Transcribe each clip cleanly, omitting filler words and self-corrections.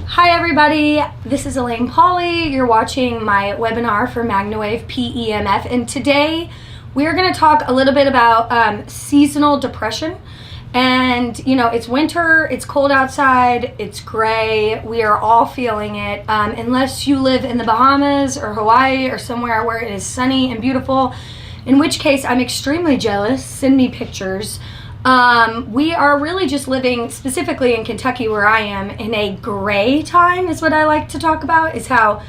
Hi everybody, this is Elaine Pauly. You're watching my webinar for MagnaWave PEMF, and today we're going to talk a little bit about seasonal depression. And you know, it's winter, it's cold outside, it's gray, we are all feeling it, unless you live in the Bahamas or Hawaii or somewhere where it is sunny and beautiful, in which case I'm extremely jealous. Send me pictures. We are really just living, specifically in Kentucky where I am, in a gray time is what I like to talk about, is how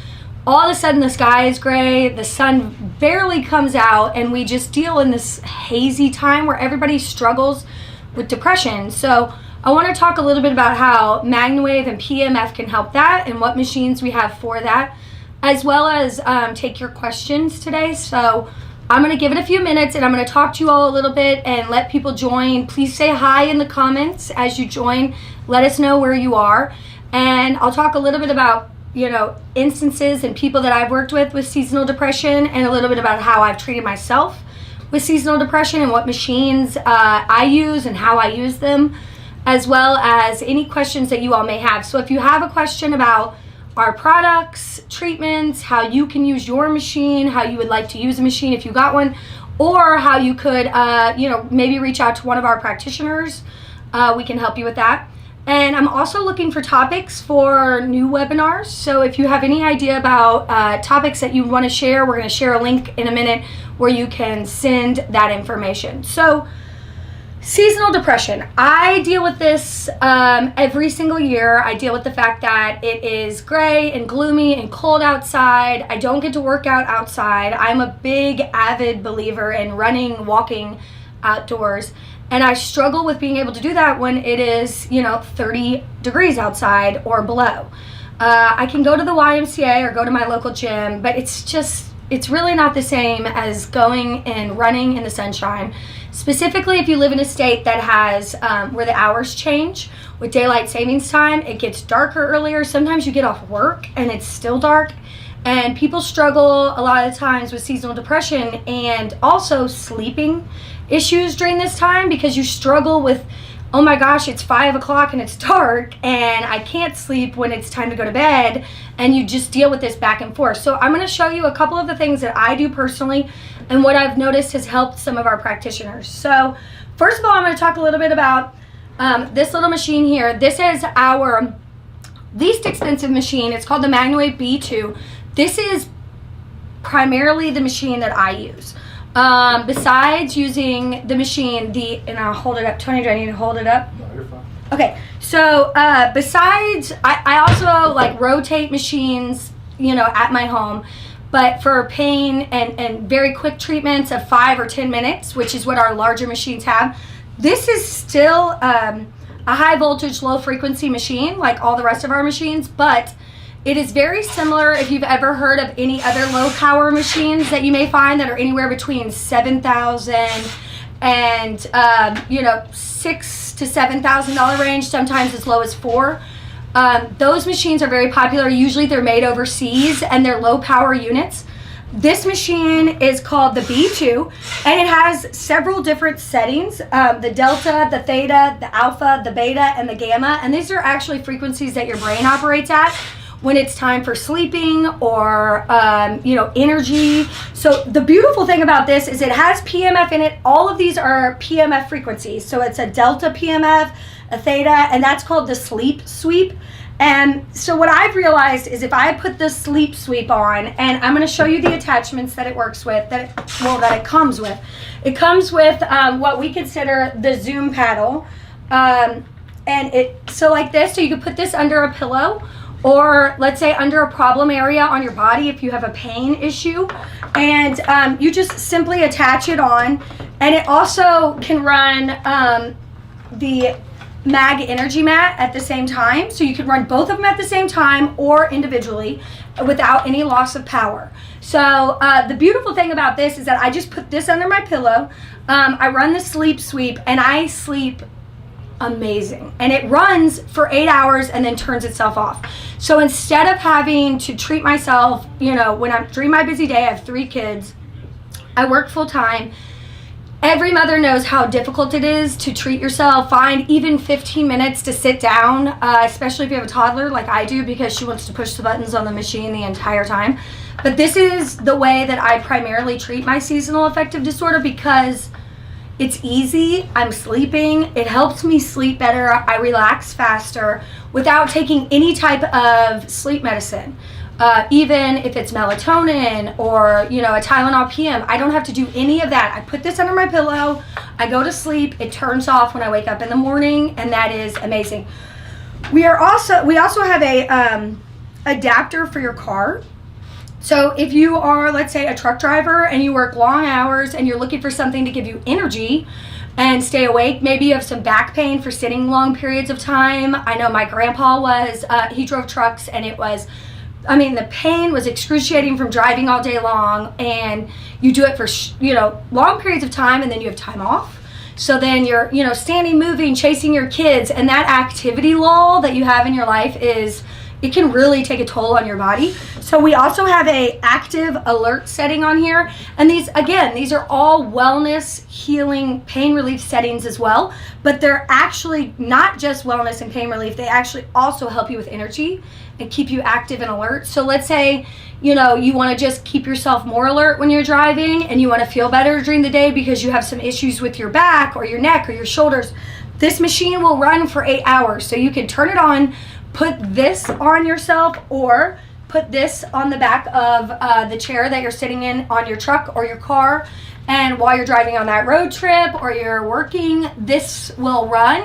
all of a sudden the sky is gray, the sun barely comes out, and we just deal in this hazy time where everybody struggles with depression. So I want to talk a little bit about how MagnaWave and PEMF can help that and what machines we have for that, as well as take your questions today. So I'm going to give it a few minutes and I'm going to talk to you all a little bit and let people join. Please say hi in the comments as you join. Let us know where you are. And I'll talk a little bit about, you know, instances and people that I've worked with seasonal depression, and a little bit about how I've treated myself with seasonal depression and what machines I use and how I use them, as well as any questions that you all may have. So if you have a question about our products, treatments, how you can use your machine, how you would like to use a machine if you got one, or how you could, maybe reach out to one of our practitioners, we can help you with that. And I'm also looking for topics for new webinars. So if you have any idea about topics that you want to share, we're going to share a link in a minute where you can send that information. So seasonal depression. I deal with this every single year. I deal with the fact that it is gray and gloomy and cold outside. I don't get to work out outside. I'm a big avid believer in running, walking outdoors. And I struggle with being able to do that when it is, 30 degrees outside or below. I can go to the YMCA or go to my local gym, but it's really not the same as going and running in the sunshine. Specifically, if you live in a state that has where the hours change with daylight savings time, it gets darker earlier. Sometimes you get off work and it's still dark, and people struggle a lot of the times with seasonal depression and also sleeping issues during this time, because you struggle with, oh my gosh, it's 5 o'clock and it's dark and I can't sleep when it's time to go to bed, and you just deal with this back and forth. So I'm going to show you a couple of the things that I do personally and what I've noticed has helped some of our practitioners. So first of all, I'm going to talk a little bit about this little machine here. This is our least expensive machine. It's called the MagnaWave B2. This is primarily the machine that I use. Besides using the machine, and I'll hold it up. Tony, do I need to hold it up? No, you're fine. Okay, so besides, I also like rotate machines, at my home, but for pain and very quick treatments of 5 or 10 minutes, which is what our larger machines have, this is still a high voltage, low frequency machine like all the rest of our machines, but it is very similar if you've ever heard of any other low power machines that you may find that are anywhere between 7,000 and $6,000 to $7,000 range, sometimes as low as $4,000. Those machines are very popular. Usually they're made overseas and they're low power units. This machine is called the B2, and it has several different settings, the delta, the theta, the alpha, the beta, and the gamma, and these are actually frequencies that your brain operates at when it's time for sleeping or energy. So the beautiful thing about this is it has PEMF in it. All of these are PEMF frequencies. So it's a delta PEMF, a theta, and that's called the sleep sweep. And so what I've realized is if I put the sleep sweep on, and I'm going to show you the attachments that it works with, that it comes with. It comes with what we consider the Zoom paddle, and so like this. So you could put this under a pillow, or let's say under a problem area on your body if you have a pain issue, and you just simply attach it on. And it also can run the Mag Energy Mat at the same time, so you could run both of them at the same time or individually without any loss of power. So the beautiful thing about this is that I just put this under my pillow, I run the sleep sweep, and I sleep amazing, and it runs for 8 hours and then turns itself off. So instead of having to treat myself, when I'm during my busy day, I have 3 kids, I work full time, Every mother knows how difficult it is to treat yourself. Find even 15 minutes to sit down, especially if you have a toddler like I do, because she wants to push the buttons on the machine the entire time. But this is the way that I primarily treat my seasonal affective disorder, because it's easy. I'm sleeping. It helps me sleep better. I relax faster without taking any type of sleep medicine. Even if it's melatonin or, you know, a Tylenol PM, I don't have to do any of that. I put this under my pillow, I go to sleep, it turns off when I wake up in the morning, and that is amazing. We also have a adapter for your car. So if you are, let's say, a truck driver and you work long hours and you're looking for something to give you energy and stay awake, maybe you have some back pain for sitting long periods of time. I know my grandpa he drove trucks, and the pain was excruciating from driving all day long, and you do it for, long periods of time, and then you have time off. So then you're, standing, moving, chasing your kids, and that activity lull that you have in your life it can really take a toll on your body. So we also have a active alert setting on here. And these are all wellness, healing, pain relief settings as well. But they're actually not just wellness and pain relief. They actually also help you with energy and keep you active and alert. So let's say, you want to just keep yourself more alert when you're driving, and you want to feel better during the day because you have some issues with your back or your neck or your shoulders. This machine will run for 8 hours. So you can turn it on, put this on yourself, or put this on the back of the chair that you're sitting in on your truck or your car, and while you're driving on that road trip or you're working, this will run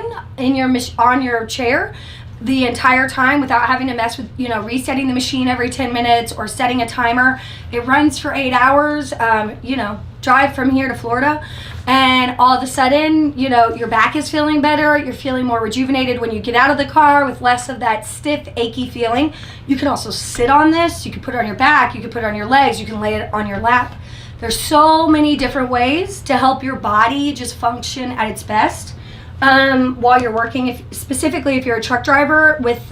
on your chair the entire time without having to mess with resetting the machine every 10 minutes or setting a timer. It runs for 8 hours. Drive from here to Florida, and all of a sudden, your back is feeling better. You're feeling more rejuvenated when you get out of the car with less of that stiff, achy feeling. You can also sit on this. You can put it on your back. You can put it on your legs. You can lay it on your lap. There's so many different ways to help your body just function at its best while you're working. Specifically if you're a truck driver, with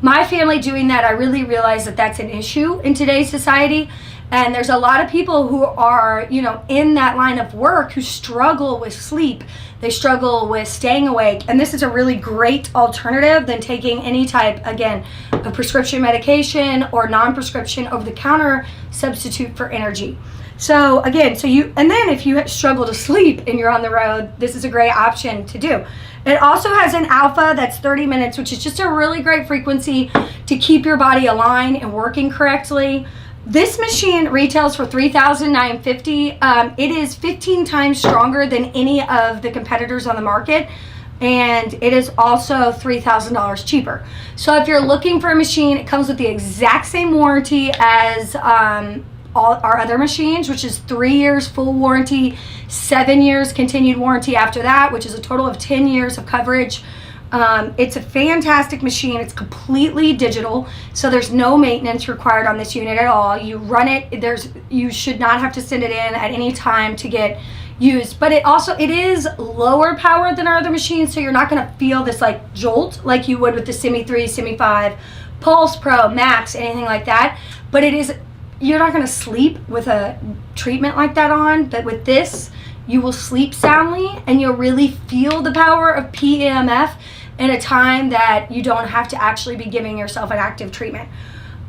my family doing that, I really realize that that's an issue in today's society. And there's a lot of people who are, in that line of work who struggle with sleep. They struggle with staying awake. And this is a really great alternative than taking any type, again, of prescription medication or non-prescription over-the-counter substitute for energy. So again, and then if you struggle to sleep and you're on the road, this is a great option to do. It also has an alpha that's 30 minutes, which is just a really great frequency to keep your body aligned and working correctly. This machine retails for $3,950. It is 15 times stronger than any of the competitors on the market, and it is also $3,000 cheaper. So if you're looking for a machine, it comes with the exact same warranty as all our other machines, which is 3 years full warranty, 7 years continued warranty after that, which is a total of 10 years of coverage. It's a fantastic machine. It's completely digital, so there's no maintenance required on this unit at all. You run it, you should not have to send it in at any time to get used. But it is lower power than our other machines, so you're not going to feel this like jolt like you would with the Simi 3, Simi 5, Pulse Pro, Max, anything like that. But you're not going to sleep with a treatment like that on. But with this, you will sleep soundly, and you'll really feel the power of PEMF in a time that you don't have to actually be giving yourself an active treatment.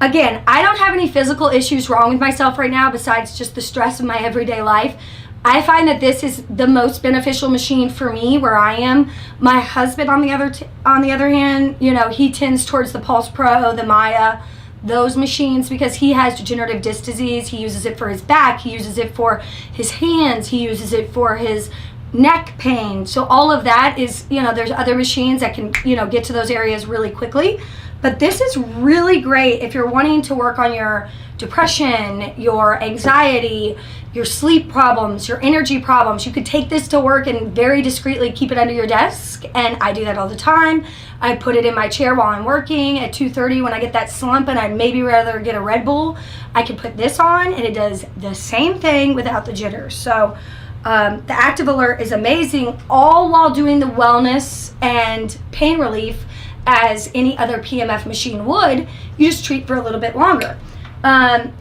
Again, I don't have any physical issues wrong with myself right now besides just the stress of my everyday life. I find that this is the most beneficial machine for me where I am. My husband, on the other hand, he tends towards the Pulse Pro, the Maya, those machines, because he has degenerative disc disease. He uses it for his back. He uses it for his hands. He uses it for his neck pain. So all of that is, there's other machines that can, get to those areas really quickly. But this is really great if you're wanting to work on your depression, your anxiety, your sleep problems, your energy problems. You could take this to work and very discreetly keep it under your desk. And I do that all the time. I put it in my chair while I'm working at 2:30 when I get that slump and I'd maybe rather get a Red Bull. I can put this on and it does the same thing without the jitters. So the Active Alert is amazing, all while doing the wellness and pain relief as any other PMF machine would. You just treat for a little bit longer.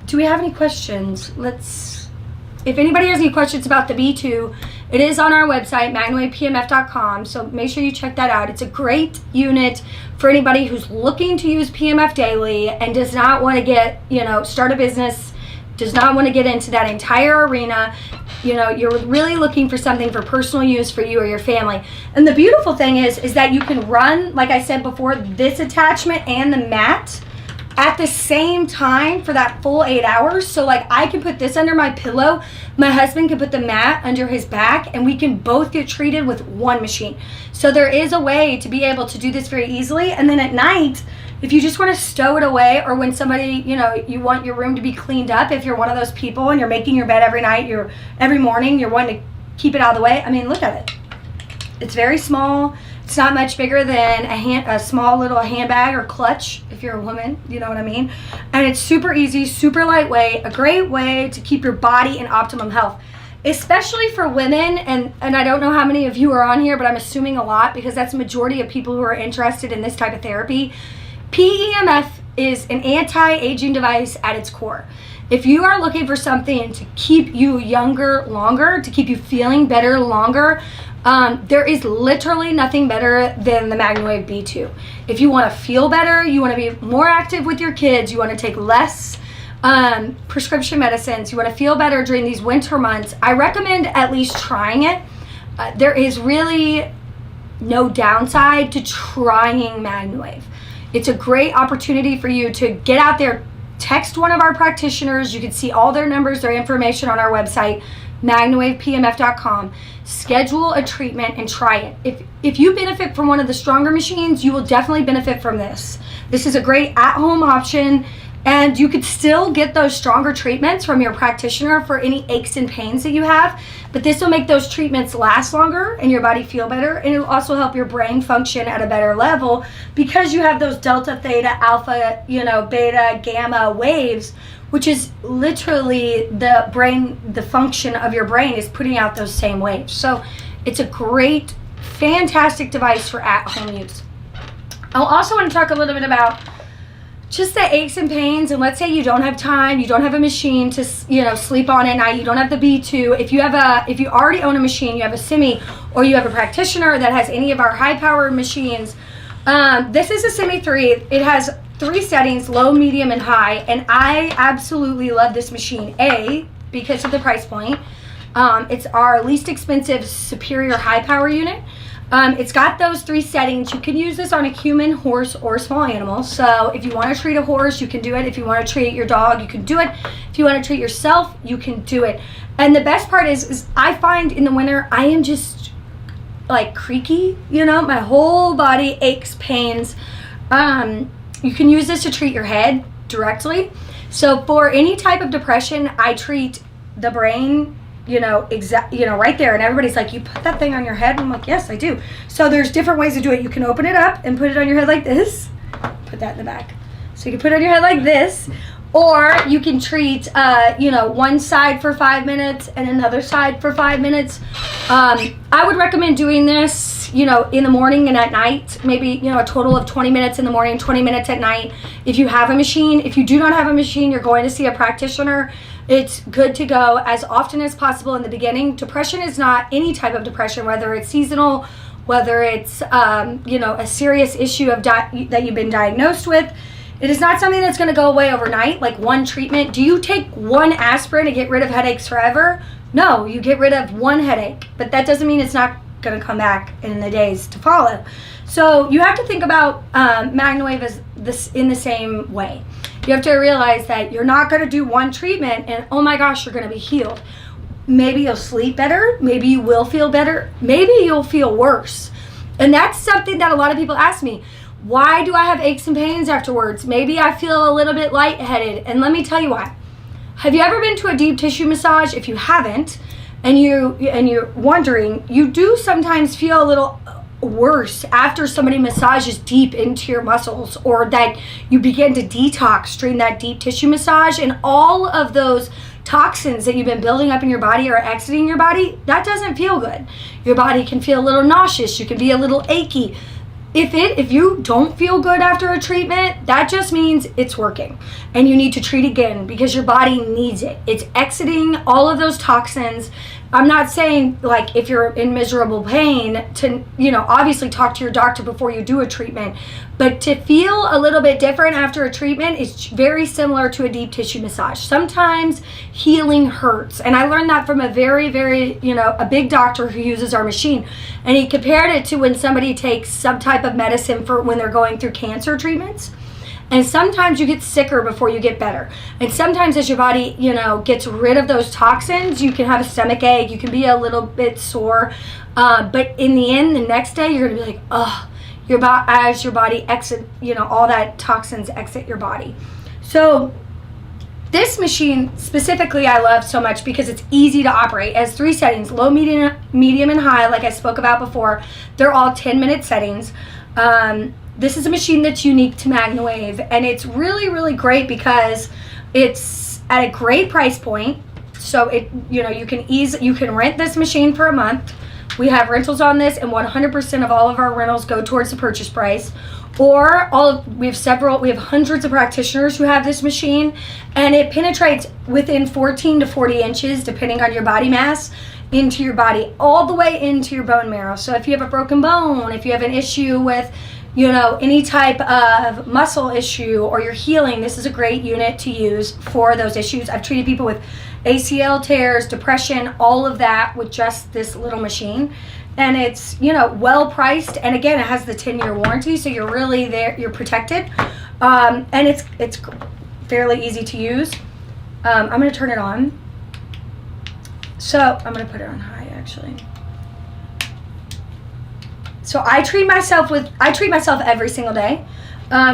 Do we have any questions? If anybody has any questions about the B2 It is on our website, MagnaWavePMF.com, so make sure you check that out. It's a great unit for anybody who's looking to use PMF daily and does not want to get, start a business, does not want to get into that entire arena. You're really looking for something for personal use for you or your family. And the beautiful thing is that you can run, like I said before, this attachment and the mat at the same time for that full 8 hours. So like I can put this under my pillow, my husband can put the mat under his back, and we can both get treated with one machine. So there is a way to be able to do this very easily. And then at night, if you just want to stow it away, or when somebody, you want your room to be cleaned up, if you're one of those people and you're making your bed every night, every morning, you're wanting to keep it out of the way. I mean, look at it. It's very small. It's not much bigger than a small little handbag or clutch if you're a woman, you know what I mean? And it's super easy, super lightweight, a great way to keep your body in optimum health, especially for women. And I don't know how many of you are on here, but I'm assuming a lot, because that's the majority of people who are interested in this type of therapy. PEMF is an anti-aging device at its core. If you are looking for something to keep you younger longer, to keep you feeling better longer, there is literally nothing better than the MagnaWave B2. If you want to feel better, you want to be more active with your kids, you want to take less prescription medicines, you want to feel better during these winter months, I recommend at least trying it. There is really no downside to trying MagnaWave. It's a great opportunity for you to get out there, text one of our practitioners. You can see all their numbers, their information on our website, MagnaWavePMF.com. Schedule a treatment and try it. If you benefit from one of the stronger machines, you will definitely benefit from this. This is a great at-home option, and you could still get those stronger treatments from your practitioner for any aches and pains that you have, but this will make those treatments last longer and your body feel better, and it'll also help your brain function at a better level because you have those delta, theta, alpha, beta, gamma waves, which is literally the function of your brain is putting out those same waves. So it's a great, fantastic device for at-home use. I also want to talk a little bit about just the aches and pains, and let's say you don't have time, you don't have a machine to sleep on at night, you don't have the B2. If you already own a machine, you have a semi, or you have a practitioner that has any of our high-powered machines, this is a Semi 3. It has 3 settings, low, medium, and high, and I absolutely love this machine. Because of the price point. It's our least expensive, superior high-power unit. It's got those 3 settings. You can use this on a human, horse, or small animal. So if you want to treat a horse, you can do it. If you want to treat your dog, you can do it. If you want to treat yourself, you can do it. And the best part is I find in the winter, I am just like creaky, my whole body aches, pains. You can use this to treat your head directly. So for any type of depression, I treat the brain, right there. And everybody's like, you put that thing on your head? And I'm like, yes, I do. So there's different ways to do it. You can open it up and put it on your head like this. Put that in the back. So you can put it on your head like this. Or you can treat, one side for 5 minutes and another side for 5 minutes. I would recommend doing this, in the morning and at night. Maybe, a total of 20 minutes in the morning, 20 minutes at night. If you have a machine. If you do not have a machine, you're going to see a practitioner. It's good to go as often as possible in the beginning. Depression is not any type of depression, whether it's seasonal, whether it's, a serious issue that you've been diagnosed with. It is not something that's going to go away overnight, like one treatment. Do you take one aspirin to get rid of headaches forever? No, you get rid of one headache, but that doesn't mean it's not going to come back in the days to follow. So you have to think about MagnaWave as this in the same way. You have to realize that you're not going to do one treatment and, oh my gosh, you're going to be healed. Maybe you'll sleep better. Maybe you will feel better. Maybe you'll feel worse. And that's something that a lot of people ask me. Why do I have aches and pains afterwards? Maybe I feel a little bit lightheaded. And let me tell you why. Have you ever been to a deep tissue massage? If you haven't, and you're wondering, you do sometimes feel a little worse after somebody massages deep into your muscles, or that you begin to detox during that deep tissue massage, and all of those toxins that you've been building up in your body are exiting your body. That doesn't feel good. Your body can feel a little nauseous. You can be a little achy. if you don't feel good after a treatment, that just means it's working and you need to treat again because your body needs it. It's exiting all of those toxins. I'm not saying like if you're in miserable pain to, obviously talk to your doctor before you do a treatment, but to feel a little bit different after a treatment is very similar to a deep tissue massage. Sometimes healing hurts. And I learned that from a very, very, a big doctor who uses our machine. And he compared it to when somebody takes some type of medicine for when they're going through cancer treatments. And sometimes you get sicker before you get better. And sometimes as your body, gets rid of those toxins, you can have a stomach ache, you can be a little bit sore. But in the end, the next day, you're going to be like, oh, as your body exit, all that toxins exit your body. So this machine specifically I love so much because it's easy to operate. It has 3 settings, low, medium, and high, like I spoke about before. They're all 10-minute settings. This is a machine that's unique to MagnaWave, and it's really, really great because it's at a great price point. So you can rent this machine for a month. We have rentals on this, and 100% of all of our rentals go towards the purchase price. Or we have hundreds of practitioners who have this machine, and it penetrates within 14 to 40 inches, depending on your body mass, into your body, all the way into your bone marrow. So if you have a broken bone, if you have an issue with any type of muscle issue or you're healing, this is a great unit to use for those issues. I've treated people with ACL tears, depression, all of that with just this little machine. And it's, well priced. And again, it has the 10-year warranty, so you're really there, you're protected. And it's fairly easy to use. I'm going to turn it on. So I'm going to put it on high, actually. So I treat myself every single day,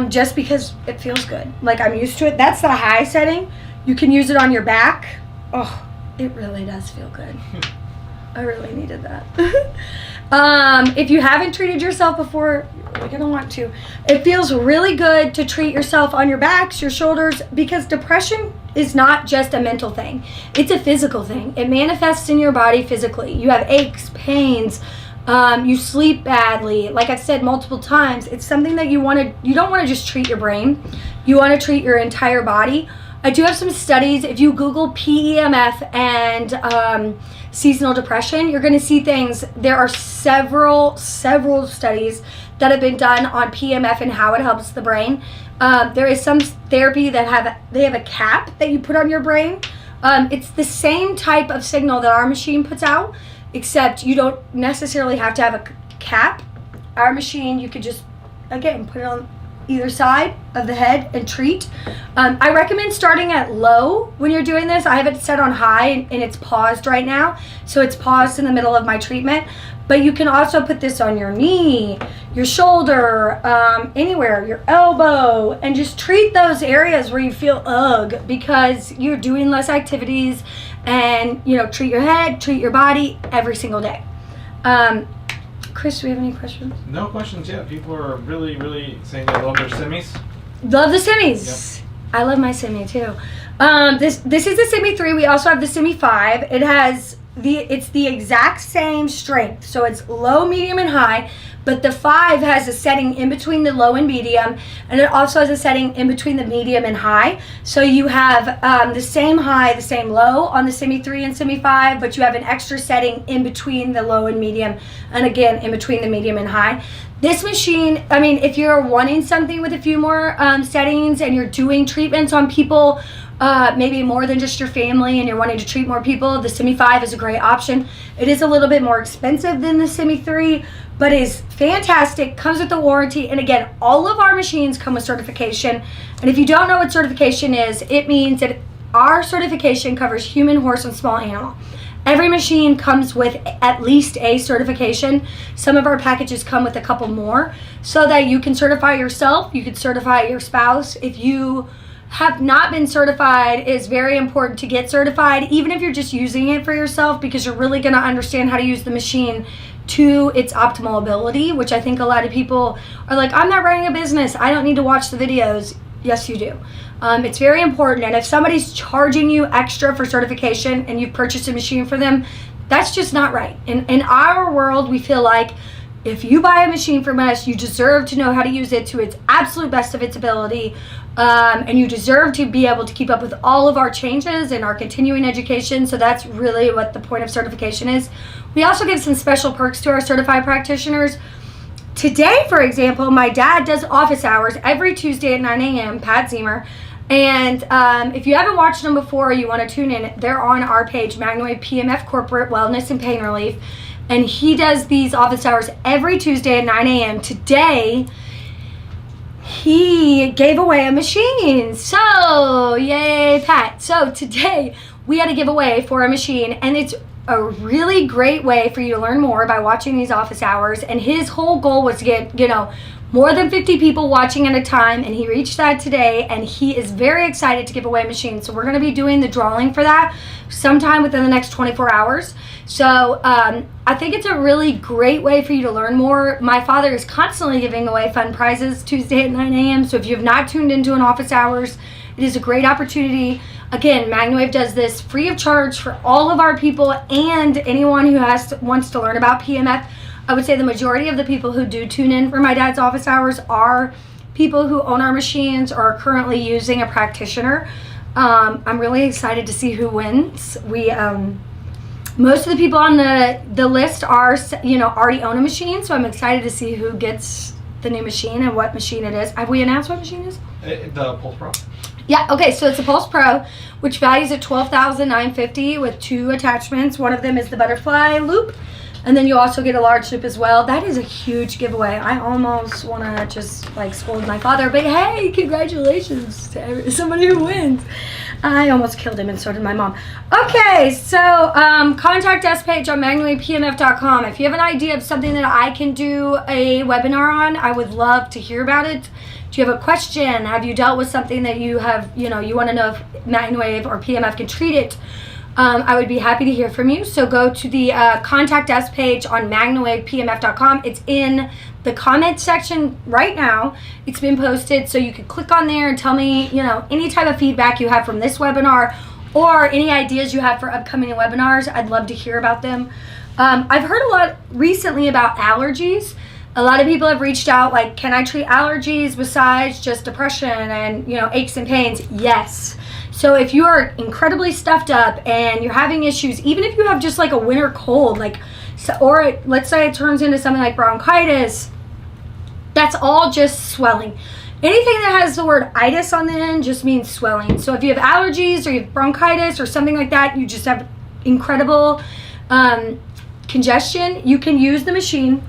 just because it feels good. Like I'm used to it. That's the high setting. You can use it on your back. Oh, it really does feel good. I really needed that. If you haven't treated yourself before, you're gonna want to. It feels really good to treat yourself on your backs, your shoulders, because depression is not just a mental thing. It's a physical thing. It manifests in your body physically. You have aches, pains. You sleep badly. Like I've said multiple times, it's something that you don't want to just treat your brain. You want to treat your entire body. I do have some studies. If you Google PEMF and seasonal depression, you're going to see things. There are several studies that have been done on PEMF and how it helps the brain. There is some therapy that have a cap that you put on your brain. It's the same type of signal that our machine puts out, except you don't necessarily have to have a cap. Our machine, you could just, again, put it on either side of the head and treat. I recommend starting at low when you're doing this. I have it set on high and it's paused right now. So it's paused in the middle of my treatment. But you can also put this on your knee, your shoulder, anywhere, your elbow, and just treat those areas where you feel ugh, because you're doing less activities, and treat your head, treat your body every single day. Chris, do we have any questions? No questions yet. People are really, really saying they love their semis. Love the semis. Yep. I love my semi too. This is the semi 3. We also have the semi 5. It's the exact same strength. So it's low, medium, and high. But the 5 has a setting in between the low and medium, and it also has a setting in between the medium and high. So you have the same high, the same low on the Semi 3 and Semi 5, but you have an extra setting in between the low and medium, and again, in between the medium and high. This machine, if you're wanting something with a few more settings and you're doing treatments on people, maybe more than just your family, and you're wanting to treat more people, the Semi 5 is a great option. It is a little bit more expensive than the Semi 3, but is fantastic, comes with a warranty, and again, all of our machines come with certification. And if you don't know what certification is, it means that our certification covers human, horse, and small animal. Every machine comes with at least a certification. Some of our packages come with a couple more, so that you can certify yourself, you can certify your spouse. If you have not been certified, it is very important to get certified, even if you're just using it for yourself, because you're really going to understand how to use the machine to its optimal ability, which I think a lot of people are like, I'm not running a business, I don't need to watch the videos. Yes, you do. It's very important, and if somebody's charging you extra for certification and you've purchased a machine for them, that's just not right. In our world, we feel like if you buy a machine from us, you deserve to know how to use it to its absolute best of its ability. And you deserve to be able to keep up with all of our changes in our continuing education. So that's really what the point of certification is. We also give some special perks to our certified practitioners. Today, for example, my dad does office hours every Tuesday at 9 a.m., Pat Zemer. And if you haven't watched them before or you want to tune in, they're on our page, MagnaWave PMF Corporate Wellness and Pain Relief. And he does these office hours every Tuesday at 9 a.m. Today, he gave away a machine. So, yay, Pat. So today, we had a giveaway for a machine, and it's a really great way for you to learn more by watching these office hours. And his whole goal was to get, more than 50 people watching at a time, and he reached that today, and he is very excited to give away machines. So we're going to be doing the drawing for that sometime within the next 24 hours. So I think it's a really great way for you to learn more. My father is constantly giving away fun prizes Tuesday at 9 a.m. So if you have not tuned into an office hours, it is a great opportunity. Again, MagnaWave does this free of charge for all of our people and anyone who wants to learn about PMF. I would say the majority of the people who do tune in for my dad's office hours are people who own our machines or are currently using a practitioner. I'm really excited to see who wins. Most of the people on the list are, already own a machine, so I'm excited to see who gets the new machine and what machine it is. Have we announced what machine it is? The Pulse Pro. Yeah, okay, so it's a Pulse Pro, which values at $12,950 with 2 attachments. One of them is the butterfly loop, and then you also get a large loop as well. That is a huge giveaway. I almost want to just scold my father, but hey, congratulations to somebody who wins. I almost killed him, and so did my mom. Okay, so contact us page on MagnaWavePMF.com. If you have an idea of something that I can do a webinar on, I would love to hear about it. Do you have a question? Have you dealt with something that you have, you want to know if MagnaWave or PMF can treat it? I would be happy to hear from you. So go to the contact us page on MagnaWavePMF.com. It's in the comment section right now. It's been posted, so you can click on there and tell me, any type of feedback you have from this webinar or any ideas you have for upcoming webinars. I'd love to hear about them. I've heard a lot recently about allergies. A lot of people have reached out can I treat allergies besides just depression and, aches and pains? Yes. So if you are incredibly stuffed up and you're having issues, even if you have just a winter cold, or let's say it turns into something like bronchitis, that's all just swelling. Anything that has the word itis on the end just means swelling. So if you have allergies or you have bronchitis or something like that, you just have incredible congestion, you can use the machine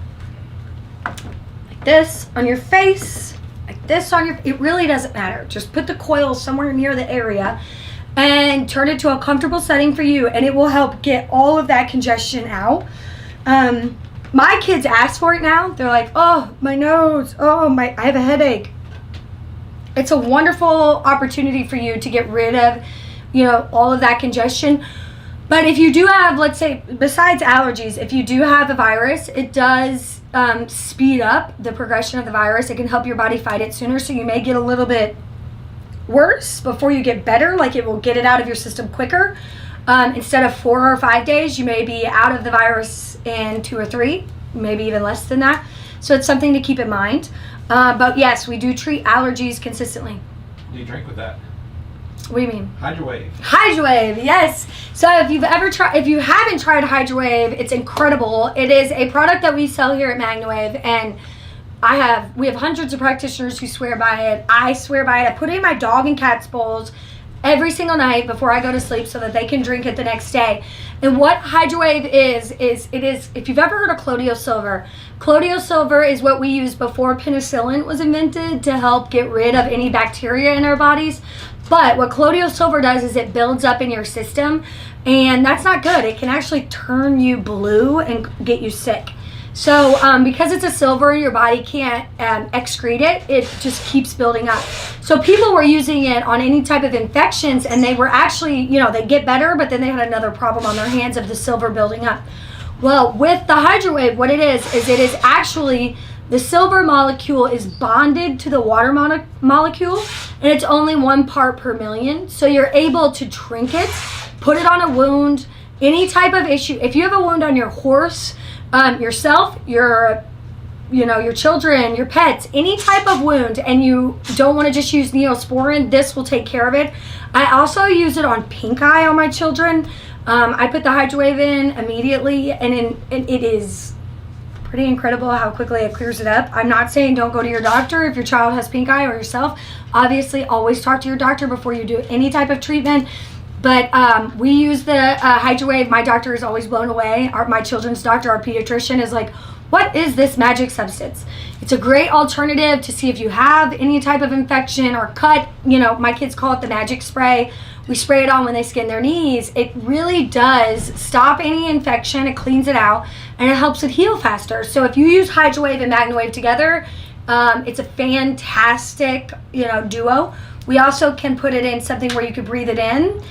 like this on your face, like this on your, it really doesn't matter. Just put the coil somewhere near the area and turn it to a comfortable setting for you, and it will help get all of that congestion out. My kids ask for it now. They're like, oh, my nose, I have a headache. It's a wonderful opportunity for you to get rid of, all of that congestion. But if you do have, let's say, besides allergies, if you do have a virus, it does speed up the progression of the virus. It can help your body fight it sooner, so you may get a little bit worse before you get better. It will get it out of your system quicker. Instead of 4 or 5 days, you may be out of the virus in 2 or 3, maybe even less than that. So it's something to keep in mind. But yes, we do treat allergies consistently. What do you drink with that? What do you mean? MagnaWave. MagnaWave, yes. So if you haven't tried MagnaWave, it's incredible. It is a product that we sell here at MagnaWave, and we have hundreds of practitioners who swear by it. I swear by it. I put it in my dog and cat's bowls every single night before I go to sleep so that they can drink it the next day. And what MagnaWave is if you've ever heard of Colloidal silver is what we used before penicillin was invented to help get rid of any bacteria in our bodies. But what colloidal silver does is it builds up in your system, and that's not good. It can actually turn you blue and get you sick. So because it's a silver, your body can't excrete it. It just keeps building up. So people were using it on any type of infections, and they were actually, they get better, but then they had another problem on their hands of the silver building up. Well, with the MagnaWave, what it is it is actually, the silver molecule is bonded to the water molecule, and it's only 1 part per million. So you're able to drink it, put it on a wound, any type of issue. If you have a wound on your horse, yourself, your your children, your pets, any type of wound, and you don't want to just use Neosporin, this will take care of it. I also use it on pink eye on my children. I put the HydroWave in immediately, and it is pretty incredible how quickly it clears it up. I'm not saying don't go to your doctor if your child has pink eye or yourself. Obviously, always talk to your doctor before you do any type of treatment. But we use the HydroWave. My doctor is always blown away. My children's doctor, our pediatrician, is like, what is this magic substance? It's a great alternative to see if you have any type of infection or cut. My kids call it the magic spray. We spray it on when they skin their knees. It really does stop any infection. It cleans it out, and it helps it heal faster. So if you use HydroWave and MagnaWave together, it's a fantastic, duo. We also can put it in something where you could breathe it in,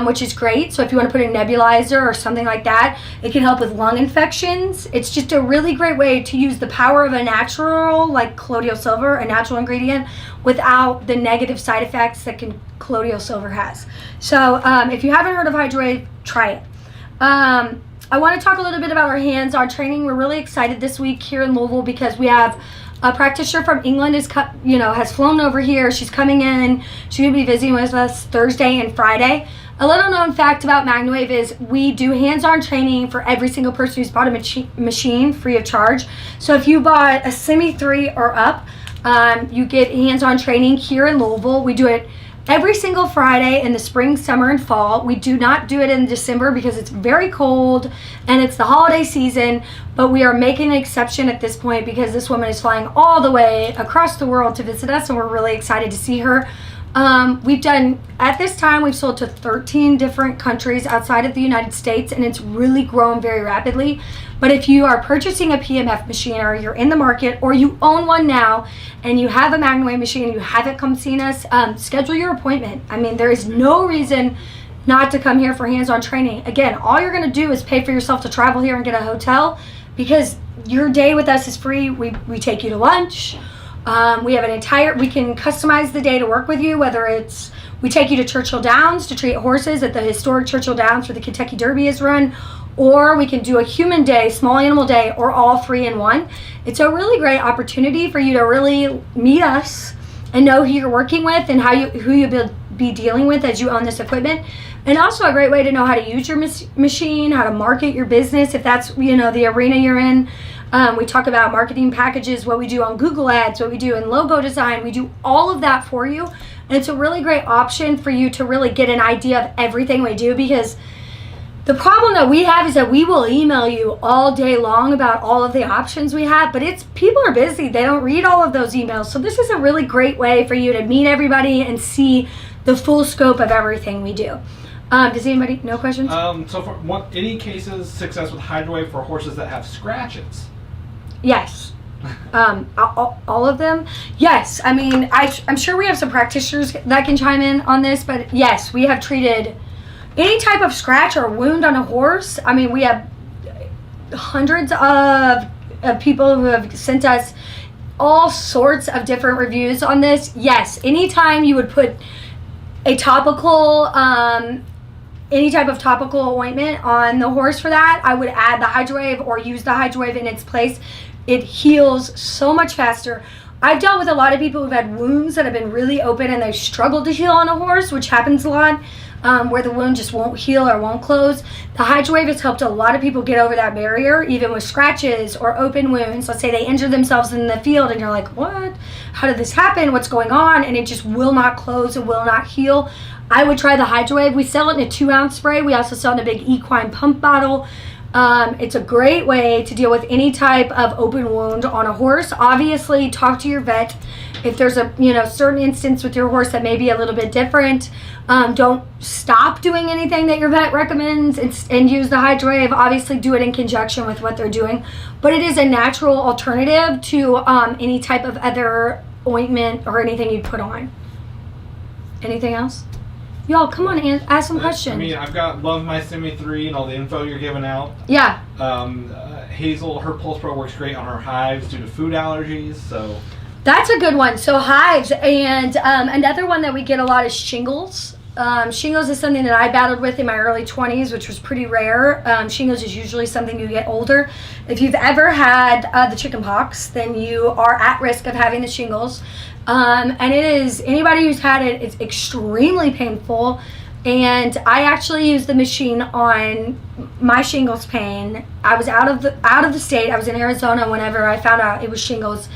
which is great. So if you want to put a nebulizer or something like that, it can help with lung infections. It's just a really great way to use the power of a natural, like colloidal silver, a natural ingredient, without the negative side effects that colloidal silver has. So if you haven't heard of HydroWave, try it. I want to talk a little bit about our hands-on training. We're really excited this week here in Louisville because we have a practitioner from England has flown over here. She's coming in. She's going to be visiting with us Thursday and Friday. A little known fact about MagnaWave is we do hands-on training for every single person who's bought a machine free of charge. So if you bought a Semi 3 or up, you get hands-on training here in Louisville. We do it every single Friday in the spring, summer, and fall. We do not do it in December because it's very cold and it's the holiday season, but we are making an exception at this point because this woman is flying all the way across the world to visit us, and we're really excited to see her. At this time, we've sold to 13 different countries outside of the United States, and it's really grown very rapidly. But if you are purchasing a PMF machine, or you're in the market, or you own one now, and you have a MagnaWave machine and you haven't come seen us, schedule your appointment. I mean, there is no reason not to come here for hands-on training. Again, all you're going to do is pay for yourself to travel here and get a hotel, because your day with us is free. We take you to lunch. We can customize the day to work with you, whether it's we take you to Churchill Downs to treat horses at the historic Churchill Downs where the Kentucky Derby is run, or we can do a human day, small animal day, or all three in one. It's a really great opportunity for you to really meet us and know who you're working with and who you'll be dealing with as you own this equipment. And also a great way to know how to use your machine, how to market your business if that's the arena you're in. We talk about marketing packages, what we do on Google Ads, what we do in logo design. We do all of that for you. And it's a really great option for you to really get an idea of everything we do, because the problem that we have is that we will email you all day long about all of the options we have, but people are busy. They don't read all of those emails. So this is a really great way for you to meet everybody and see the full scope of everything we do. Does anybody, no questions? So for any cases success with HydroWave for horses that have scratches? Yes. All of them? Yes. I mean, I'm sure we have some practitioners that can chime in on this, but yes, we have treated any type of scratch or wound on a horse. I mean, we have hundreds of people who have sent us all sorts of different reviews on this. Yes, anytime you would put a topical, any type of topical ointment on the horse for that, I would add the HydroWave or use the HydroWave in its place. It heals so much faster. I've dealt with a lot of people who've had wounds that have been really open and they've struggled to heal on a horse, which happens a lot, where the wound just won't heal or won't close. The HydroWave has helped a lot of people get over that barrier, even with scratches or open wounds. Let's say they injure themselves in the field and you're like, what? How did this happen? What's going on? And it just will not close. It will not heal. I would try the HydroWave. We sell it in a 2-ounce spray. We also sell it in a big equine pump bottle. It's a great way to deal with any type of open wound on a horse. Obviously, talk to your vet. If there's a certain instance with your horse that may be a little bit different, don't stop doing anything that your vet recommends and use the HydroWave. Obviously, do it in conjunction with what they're doing. But it is a natural alternative to any type of other ointment or anything you'd put on. Anything else? Y'all, come on, ask some questions. I mean, love my Semi 3 and all the info you're giving out. Yeah. Hazel, her Pulse Pro works great on her hives due to food allergies, so. That's a good one. So hives, and another one that we get a lot is shingles. Shingles is something that I battled with in my early 20s, which was pretty rare. Shingles is usually something you get older. If you've ever had the chicken pox, then you are at risk of having the shingles. And it is, anybody who's had it, it's extremely painful. And I actually used the machine on my shingles pain. I was out of the state. I was in Arizona whenever I found out it was shingles.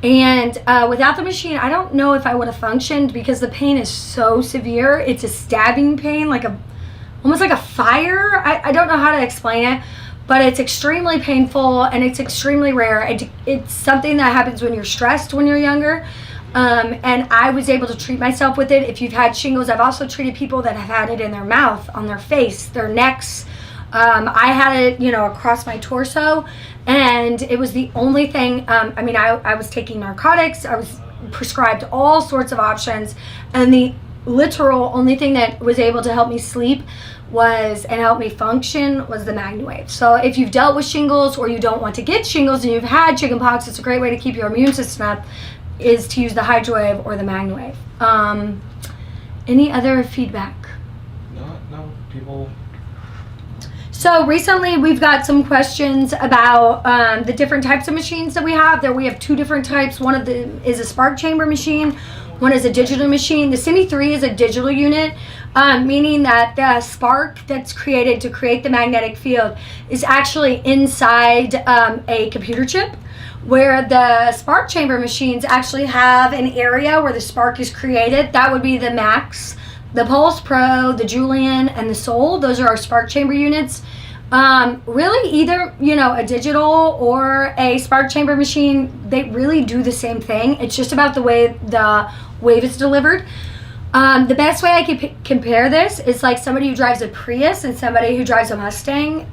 And without the machine, I don't know if I would have functioned because the pain is so severe. It's a stabbing pain, almost like a fire. I don't know how to explain it, but it's extremely painful and it's extremely rare. It's something that happens when you're stressed when you're younger. And I was able to treat myself with it. If you've had shingles, I've also treated people that have had it in their mouth, on their face, their necks. I had it, across my torso, and it was the only thing. I was taking narcotics. I was prescribed all sorts of options, and the literal only thing that was able to help me sleep and help me function was the MagnaWave. So if you've dealt with shingles or you don't want to get shingles and you've had chickenpox, it's a great way to keep your immune system up, is to use the HydroWave or the MagnaWave. Any other feedback? No, people. So recently we've got some questions about the different types of machines that we have. We have two different types. One of them is a spark chamber machine. One is a digital machine. The Simi 3 is a digital unit, meaning that the spark that's created to create the magnetic field is actually inside a computer chip, where the spark chamber machines actually have an area where the spark is created. That would be the Max, the Pulse Pro, the Julian, and the Soul. Those are our spark chamber units. Really, either a digital or a spark chamber machine, they really do the same thing. It's just about the way the wave is delivered. The best way I could compare this is like somebody who drives a Prius and somebody who drives a Mustang.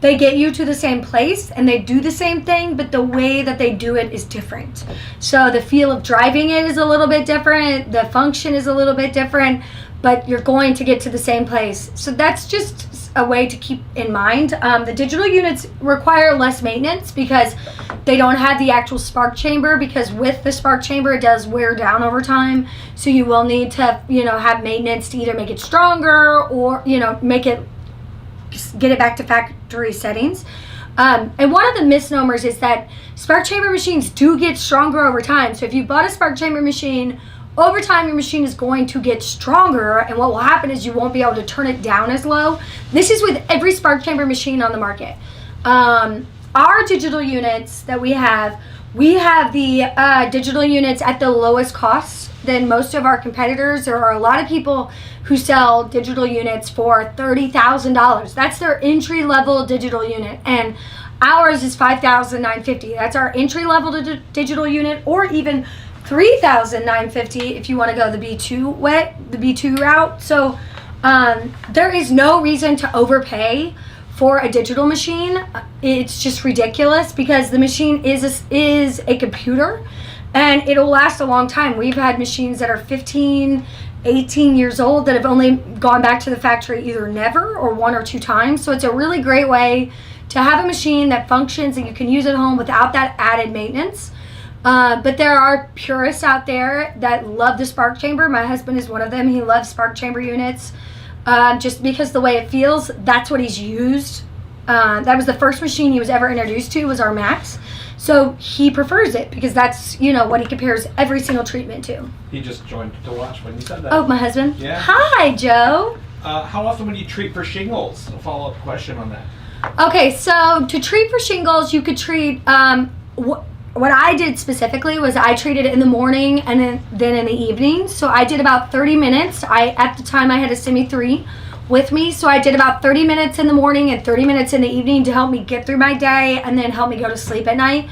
They get you to the same place and they do the same thing, but the way that they do it is different. So the feel of driving it is a little bit different. The function is a little bit different, but you're going to get to the same place. So that's just a way to keep in mind. The digital units require less maintenance because they don't have the actual spark chamber, because with the spark chamber, it does wear down over time. So you will need to, have maintenance to either make it stronger or, get it back to factory settings. And one of the misnomers is that spark chamber machines do get stronger over time. So if you bought a spark chamber machine, over time your machine is going to get stronger, and what will happen is you won't be able to turn it down as low. This is with every spark chamber machine on the market. Our digital units that we have the digital units at the lowest cost than most of our competitors. There are a lot of people who sell digital units for $30,000. That's their entry-level digital unit, and ours is $5,950. That's our entry-level digital unit, or even $3,950 if you want to go the B2 route. So there is no reason to overpay for a digital machine. It's just ridiculous because the machine is a computer, and it'll last a long time. We've had machines that are 15, 18 years old that have only gone back to the factory either never or one or two times. So it's a really great way to have a machine that functions and you can use at home without that added maintenance. But there are purists out there that love the spark chamber. My husband is one of them. He loves spark chamber units just because the way it feels. That's what he's used. That was the first machine he was ever introduced to, was our Max. So he prefers it because that's, what he compares every single treatment to. He just joined to watch when you said that. Oh, my husband? Yeah. Hi, Joe. How often would you treat for shingles? A follow-up question on that. Okay, so to treat for shingles, you could treat, what I did specifically was I treated it in the morning and then in the evening. So I did about 30 minutes. At the time I had a Simi 3 with me. So I did about 30 minutes in the morning and 30 minutes in the evening to help me get through my day and then help me go to sleep at night.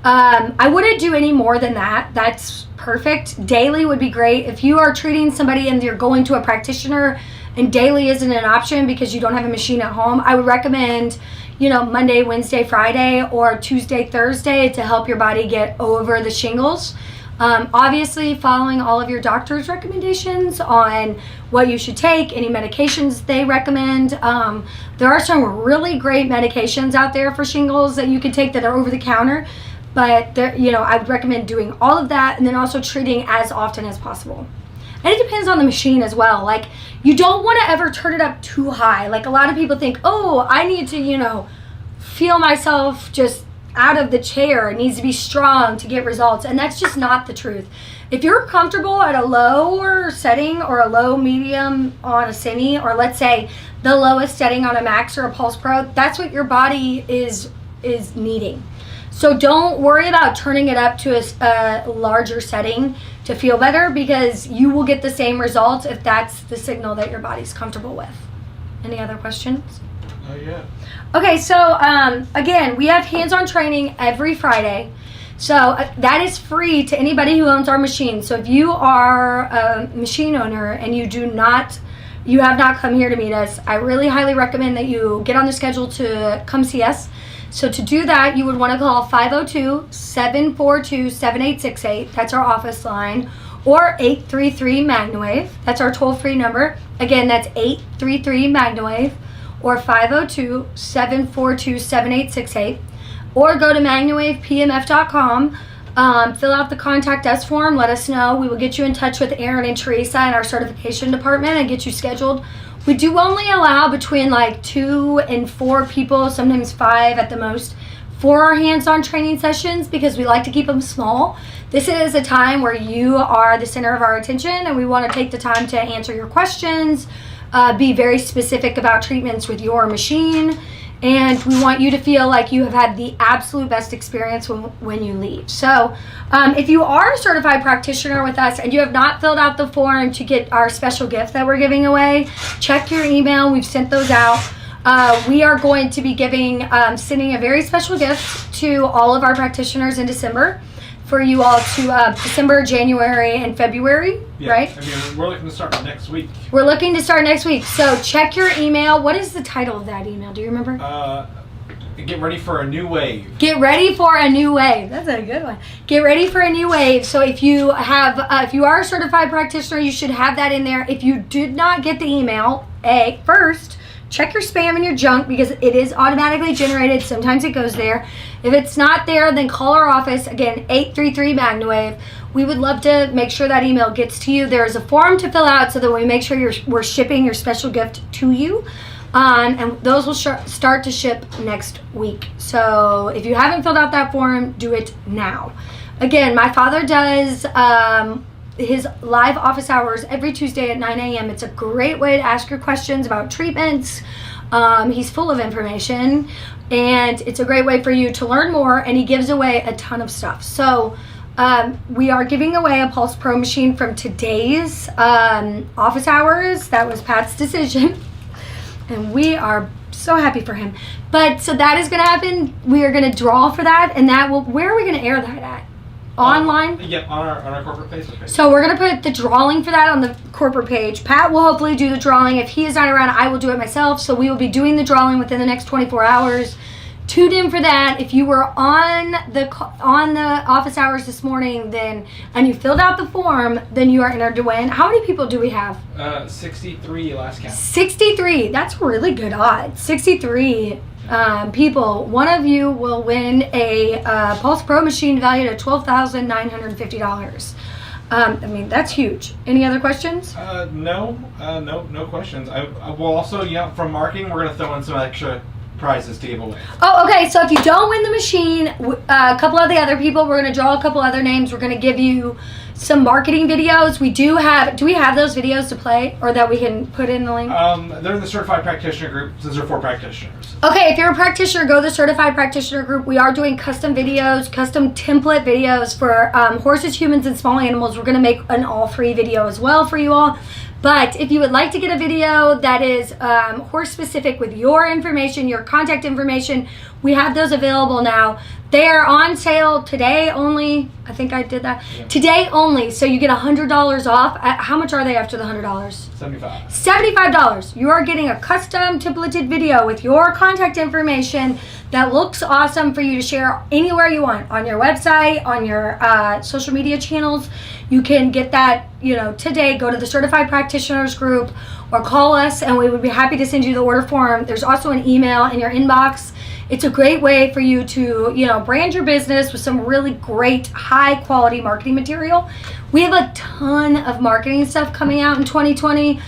I wouldn't do any more than that. That's perfect. Daily would be great. If you are treating somebody and you're going to a practitioner and daily isn't an option because you don't have a machine at home, I would recommend, Monday, Wednesday, Friday, or Tuesday, Thursday to help your body get over the shingles. Obviously, following all of your doctor's recommendations on what you should take, any medications they recommend. There are some really great medications out there for shingles that you can take that are over the counter, but I would recommend doing all of that and then also treating as often as possible. And it depends on the machine as well. Like, you don't want to ever turn it up too high. Like, a lot of people think, oh, I need to, feel myself just out of the chair. It needs to be strong to get results. And that's just not the truth. If you're comfortable at a lower setting or a low medium on a semi, or let's say the lowest setting on a Max or a Pulse Pro, that's what your body is needing. So don't worry about turning it up to a larger setting to feel better, because you will get the same results if that's the signal that your body's comfortable with. Any other questions? Yeah. Okay, so again, we have hands-on training every Friday. So that is free to anybody who owns our machine. So if you are a machine owner and you have not come here to meet us, I really highly recommend that you get on the schedule to come see us. So to do that, you would want to call 502-742-7868. That's our office line. Or 833-MagnaWave. That's our toll-free number. Again, that's 833-MagnaWave. Or 502-742-7868. Or go to MagnaWavePMF.com. Fill out the contact us form. Let us know. We will get you in touch with Aaron and Teresa in our certification department and get you scheduled. We do only allow between like 2 and 4 people, sometimes 5 at the most, for our hands-on training sessions, because we like to keep them small. This is a time where you are the center of our attention, and we want to take the time to answer your questions, be very specific about treatments with your machine, and we want you to feel like you have had the absolute best experience when you leave. So if you are a certified practitioner with us and you have not filled out the form to get our special gift that we're giving away, check your email. We've sent those out. We are going to be sending a very special gift to all of our practitioners in December, for you all to December, January, and February, right? I mean, we're looking to start next week. We're looking to start next week. So check your email. What is the title of that email? Do you remember? Get ready for a new wave. Get ready for a new wave. That's a good one. Get ready for a new wave. So if you are a certified practitioner, you should have that in there. If you did not get the email, first, check your spam and your junk, because it is automatically generated. Sometimes it goes there. If it's not there, then call our office. Again, 833-MagnaWave. We would love to make sure that email gets to you. There is a form to fill out so that we make sure we're shipping your special gift to you. And those will start to ship next week. So if you haven't filled out that form, do it now. Again, my father does his live office hours every Tuesday at 9 a.m. It's a great way to ask your questions about treatments. He's full of information, and it's a great way for you to learn more, and he gives away a ton of stuff. So we are giving away a Pulse Pro machine from today's office hours. That was Pat's decision, and we are so happy for him. But so that is going to happen. We are going to draw for that, and where are we going to air that at? Online? Yep, on our corporate Facebook page. So we're going to put the drawing for that on the corporate page. Pat will hopefully do the drawing. If he is not around, I will do it myself. So we will be doing the drawing within the next 24 hours. Tune in for that. If you were on the office hours this morning, and you filled out the form, then you are entered to win. How many people do we have? 63 last count. 63. That's really good odds. 63 people. One of you will win a Pulse Pro machine valued at $12,950. I mean, that's huge. Any other questions? No questions. I will also, from marketing, we're going to throw in some extra prizes to give away. Oh, okay. So if you don't win the machine, a couple of the other people, we're going to draw a couple other names. We're going to give you some marketing videos. Do we have those videos to play, or that we can put in the link? They're in the certified practitioner group. Those are for practitioners. Okay, if you're a practitioner, go to the certified practitioner group. We are doing custom videos, custom template videos for horses, humans, and small animals. We're going to make an all free video as well for you all. But if you would like to get a video that is horse specific with your information, your contact information, we have those available now. They are on sale today only. I think I did that. Yeah. Today only. So you get $100 off. How much are they after the $100? $75. $75. You are getting a custom templated video with your contact information that looks awesome for you to share anywhere you want, on your website, on your social media channels. You can get that, today. Go to the Certified Practitioners group or call us, and we would be happy to send you the order form. There's also an email in your inbox. It's a great way for you to, brand your business with some really great high quality marketing material. We have a ton of marketing stuff coming out in 2020.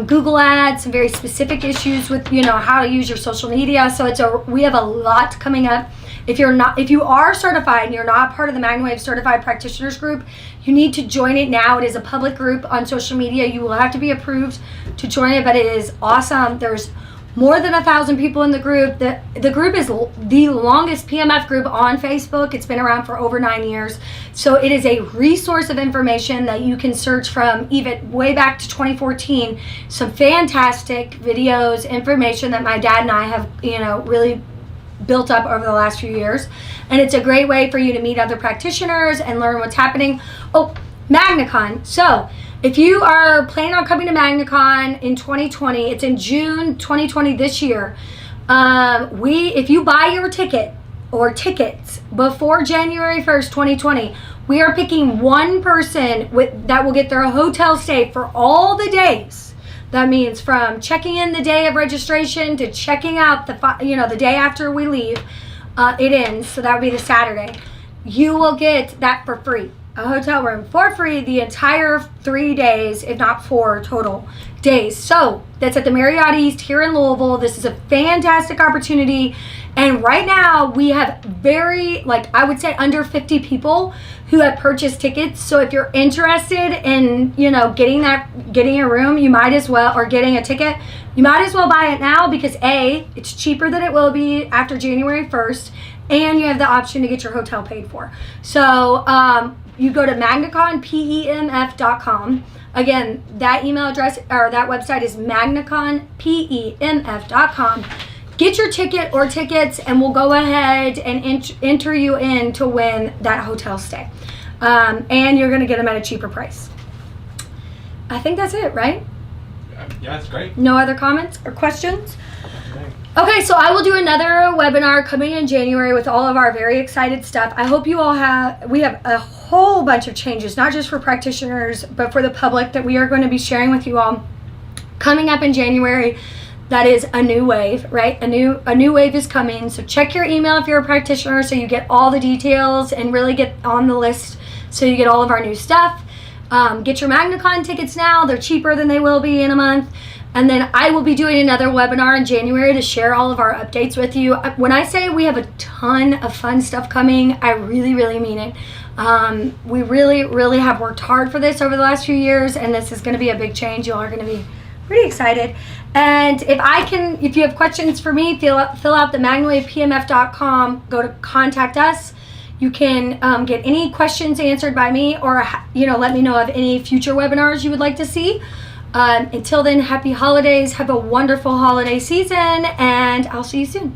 Google ads, some very specific issues with, how to use your social media. So we have a lot coming up. If you are certified and you're not part of the MagnaWave Certified Practitioners Group, you need to join it now. It is a public group on social media. You will have to be approved to join it, but it is awesome. There's more than 1,000 people in the group. The group is the longest PMF group on Facebook. It's been around for over 9 years. So it is a resource of information that you can search from even way back to 2014. Some fantastic videos, information that my dad and I have, really built up over the last few years. And it's a great way for you to meet other practitioners and learn what's happening. Oh, MagnaCon. So if you are planning on coming to MagnaCon in 2020, it's in June 2020 this year. If you buy your ticket or tickets before January 1st, 2020, we are picking one person that will get their hotel stay for all the days. That means from checking in the day of registration to checking out the day after we leave, it ends. So that would be the Saturday. You will get that for free. A hotel room for free the entire 3 days, if not 4 total days. So that's at the Marriott East here in Louisville. This is a fantastic opportunity. And right now we have I would say under 50 people who have purchased tickets. So if you're interested in, getting a room, you might as well, or getting a ticket, you might as well buy it now because A, it's cheaper than it will be after January 1st. And you have the option to get your hotel paid for. So, you go to magnaconpemf.com. Again, that email address or that website is magnaconpemf.com. Get your ticket or tickets, and we'll go ahead and enter you in to win that hotel stay. And you're going to get them at a cheaper price. I think that's it, right? Yeah, that's great. No other comments or questions? Okay, so I will do another webinar coming in January with all of our very excited stuff. I hope you all we have a whole bunch of changes, not just for practitioners, but for the public that we are going to be sharing with you all coming up in January. That is a new wave, right? A new wave is coming. So check your email if you're a practitioner so you get all the details and really get on the list so you get all of our new stuff. Get your MagnaCon tickets now. They're cheaper than they will be in a month. And then I will be doing another webinar in January to share all of our updates with you. When I say we have a ton of fun stuff coming, I really, really mean it. We really, really have worked hard for this over the last few years, and this is going to be a big change. You all are going to be pretty excited. And if you have questions for me, fill out the MagnaWavePMF.com, go to contact us. You can get any questions answered by me, or let me know of any future webinars you would like to see. Until then, happy holidays. Have a wonderful holiday season, and I'll see you soon.